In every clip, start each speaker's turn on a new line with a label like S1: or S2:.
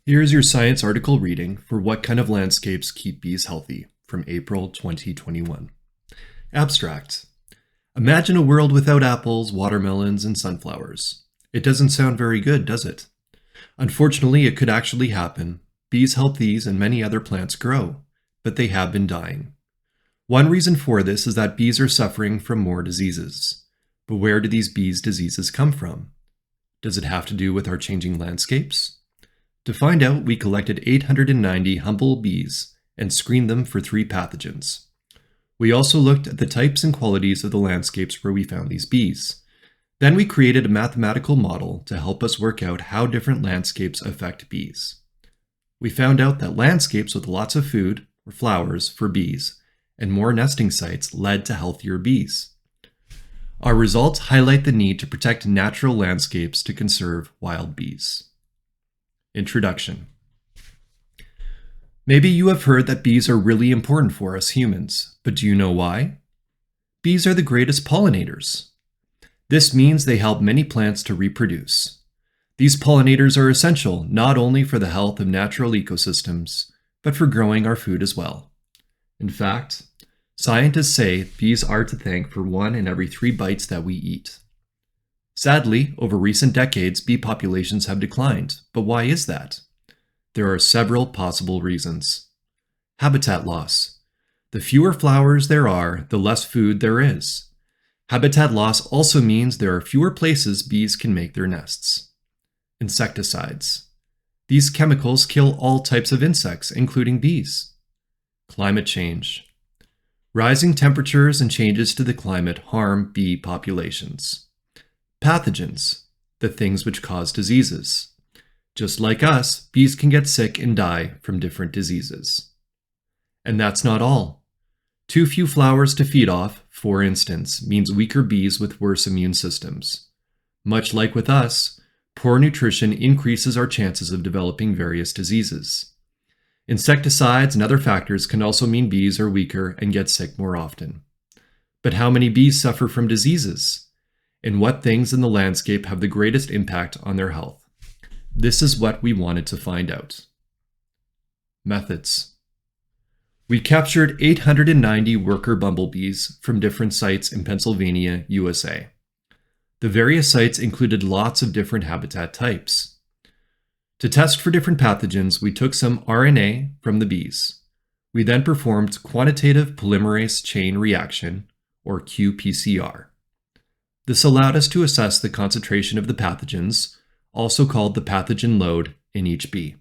S1: Here's your science article reading for What Kind of Landscapes Keep Bees Healthy from April 2021. Abstract. Imagine a world without apples, watermelons, and sunflowers. It doesn't sound very good, does it? Unfortunately, it could actually happen. Bees help these and many other plants grow, but they have been dying. One reason for this is that bees are suffering from more diseases. But where do these bees' diseases come from? Does it have to do with our changing landscapes? To find out, we collected 890 humble bees and screened them for 3 pathogens. We also looked at the types and qualities of the landscapes where we found these bees. Then we created a mathematical model to help us work out how different landscapes affect bees. We found out that landscapes with lots of food, or flowers, for bees, and more nesting sites led to healthier bees. Our results highlight the need to protect natural landscapes to conserve wild bees. Introduction. Maybe you have heard that bees are really important for us humans, but do you know why? Bees are the greatest pollinators. This means they help many plants to reproduce. These pollinators are essential not only for the health of natural ecosystems, but for growing our food as well. In fact, scientists say bees are to thank for 1 in every 3 bites that we eat. Sadly, over recent decades, bee populations have declined. But why is that? There are several possible reasons. Habitat loss. The fewer flowers there are, the less food there is. Habitat loss also means there are fewer places bees can make their nests. Insecticides. These chemicals kill all types of insects, including bees. Climate change. Rising temperatures and changes to the climate harm bee populations. Pathogens, the things which cause diseases. Just like us, bees can get sick and die from different diseases. And that's not all. Too few flowers to feed off, for instance, means weaker bees with worse immune systems. Much like with us, poor nutrition increases our chances of developing various diseases. Insecticides and other factors can also mean bees are weaker and get sick more often. But how many bees suffer from diseases? And what things in the landscape have the greatest impact on their health? This is what we wanted to find out. Methods. We captured 890 worker bumblebees from different sites in Pennsylvania, USA. The various sites included lots of different habitat types. To test for different pathogens, we took some RNA from the bees. We then performed quantitative polymerase chain reaction, or qPCR. This allowed us to assess the concentration of the pathogens, also called the pathogen load, in each bee.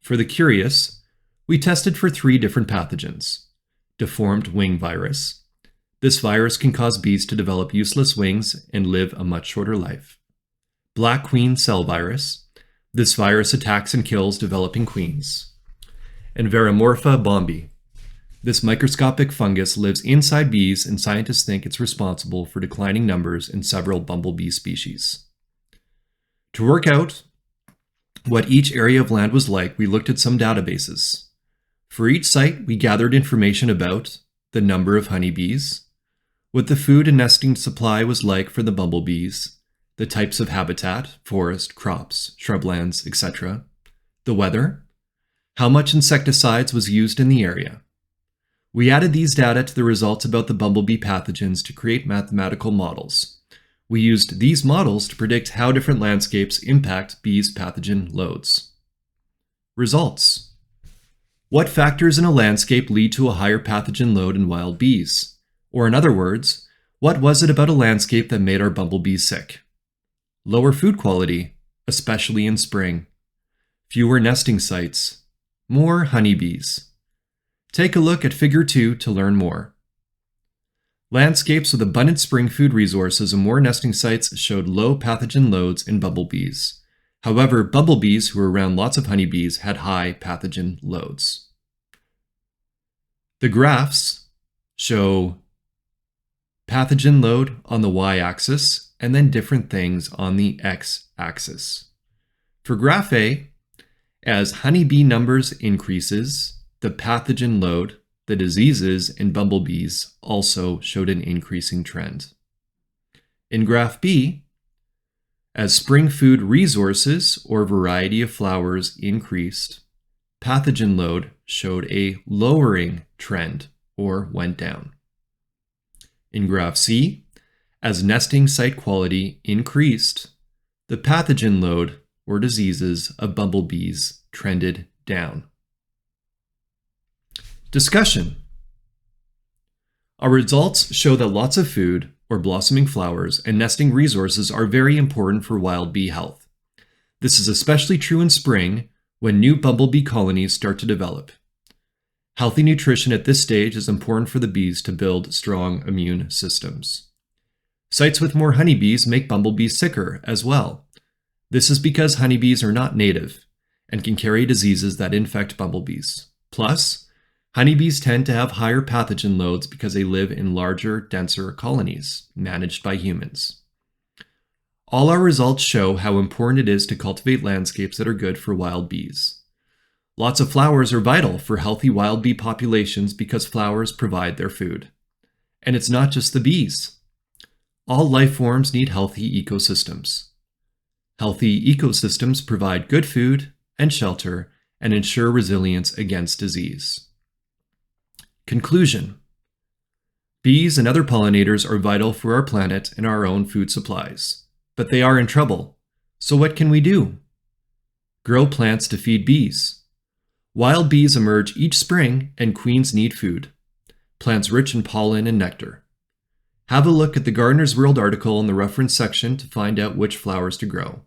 S1: For the curious, we tested for 3 different pathogens. Deformed wing virus. This virus can cause bees to develop useless wings and live a much shorter life. Black queen cell virus. This virus attacks and kills developing queens. And Veromorpha bombi. This microscopic fungus lives inside bees, and scientists think it's responsible for declining numbers in several bumblebee species. To work out what each area of land was like, we looked at some databases. For each site, we gathered information about the number of honeybees, what the food and nesting supply was like for the bumblebees, the types of habitat, forest, crops, shrublands, etc., the weather, how much insecticides was used in the area. We added these data to the results about the bumblebee pathogens to create mathematical models. We used these models to predict how different landscapes impact bees' pathogen loads. Results. What factors in a landscape lead to a higher pathogen load in wild bees? Or in other words, what was it about a landscape that made our bumblebees sick? Lower food quality, especially in spring. Fewer nesting sites. More honeybees. Take a look at Figure 2 to learn more. Landscapes with abundant spring food resources and more nesting sites showed low pathogen loads in bumblebees. However, bumblebees who were around lots of honeybees had high pathogen loads. The graphs show pathogen load on the y-axis and then different things on the x-axis. For graph A, as honeybee numbers increases, the pathogen load, the diseases in bumblebees, also showed an increasing trend. In graph B, As spring food resources or variety of flowers increased, pathogen load showed a lowering trend or went down. In graph C, as nesting site quality increased, the pathogen load or diseases of bumblebees trended down. Discussion. Our results show that lots of food, or blossoming flowers, and nesting resources are very important for wild bee health. This is especially true in spring when new bumblebee colonies start to develop. Healthy nutrition at this stage is important for the bees to build strong immune systems. Sites with more honeybees make bumblebees sicker as well. This is because honeybees are not native and can carry diseases that infect bumblebees. Plus, honeybees tend to have higher pathogen loads because they live in larger, denser colonies managed by humans. All our results show how important it is to cultivate landscapes that are good for wild bees. Lots of flowers are vital for healthy wild bee populations because flowers provide their food. And it's not just the bees. All life forms need healthy ecosystems. Healthy ecosystems provide good food and shelter and ensure resilience against disease. Conclusion. Bees and other pollinators are vital for our planet and our own food supplies, but they are in trouble. So what can we do? Grow plants to feed bees. Wild bees emerge each spring and queens need food. Plants rich in pollen and nectar. Have a look at the Gardener's World article in the reference section to find out which flowers to grow.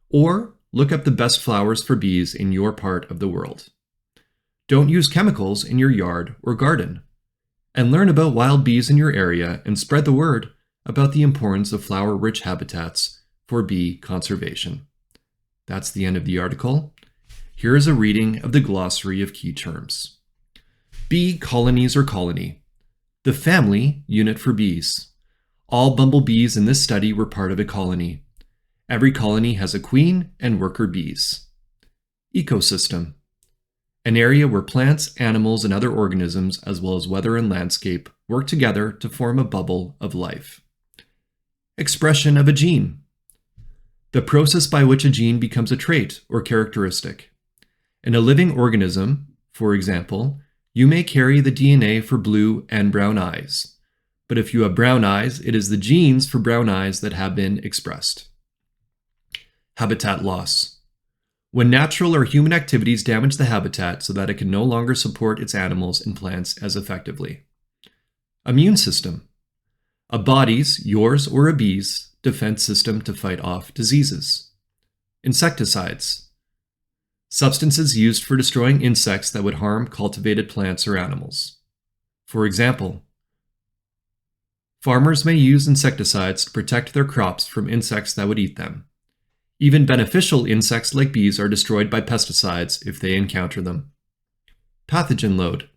S1: Or look up the best flowers for bees in your part of the world. Don't use chemicals in your yard or garden. And learn about wild bees in your area and spread the word about the importance of flower-rich habitats for bee conservation. That's the end of the article. Here is a reading of the Glossary of Key Terms. Bee colonies or colony. The family unit for bees. All bumblebees in this study were part of a colony. Every colony has a queen and worker bees. Ecosystem. An area where plants, animals, and other organisms, as well as weather and landscape, work together to form a bubble of life. Expression of a gene. The process by which a gene becomes a trait or characteristic. In a living organism, for example, you may carry the DNA for blue and brown eyes. But if you have brown eyes, it is the genes for brown eyes that have been expressed. Habitat loss. When natural or human activities damage the habitat so that it can no longer support its animals and plants as effectively. Immune system. A body's, yours or a bee's, defense system to fight off diseases. Insecticides. Substances used for destroying insects that would harm cultivated plants or animals. For example, farmers may use insecticides to protect their crops from insects that would eat them. Even beneficial insects like bees are destroyed by pesticides if they encounter them. Pathogen load.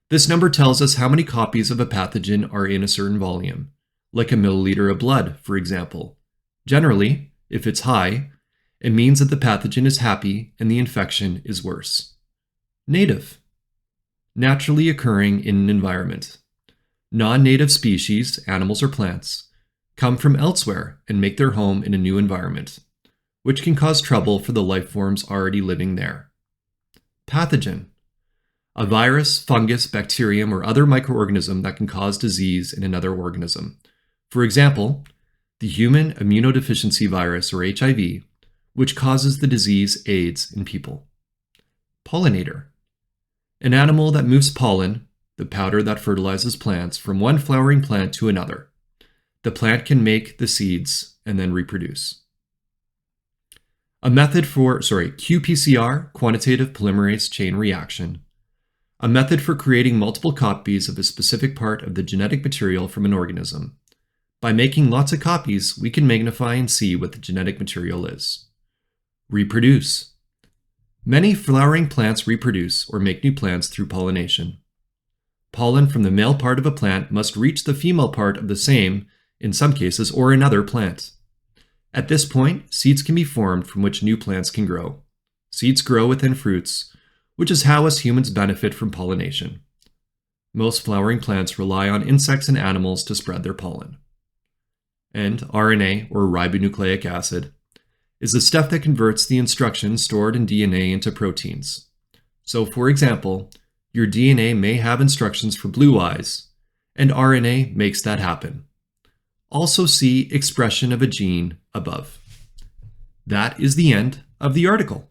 S1: This number tells us how many copies of a pathogen are in a certain volume, like a milliliter of blood, for example. Generally, if it's high, it means that the pathogen is happy and the infection is worse. Native. Naturally occurring in an environment. Non-native species, animals or plants, come from elsewhere and make their home in a new environment, which can cause trouble for the life forms already living there. Pathogen. A virus, fungus, bacterium, or other microorganism that can cause disease in another organism. For example, the human immunodeficiency virus, or HIV, which causes the disease AIDS in people. Pollinator. An animal that moves pollen, the powder that fertilizes plants, from one flowering plant to another. The plant can make the seeds and then reproduce. A method for, qPCR, quantitative polymerase chain reaction. A method for creating multiple copies of a specific part of the genetic material from an organism. By making lots of copies, we can magnify and see what the genetic material is. Reproduce. Many flowering plants reproduce or make new plants through pollination. Pollen from the male part of a plant must reach the female part of the same, in some cases, or another plant. At this point, seeds can be formed from which new plants can grow. Seeds grow within fruits, which is how us humans benefit from pollination. Most flowering plants rely on insects and animals to spread their pollen. And RNA, or ribonucleic acid, is the step that converts the instructions stored in DNA into proteins. So, for example, your DNA may have instructions for blue eyes, and RNA makes that happen. Also see expression of a gene above. That is the end of the article.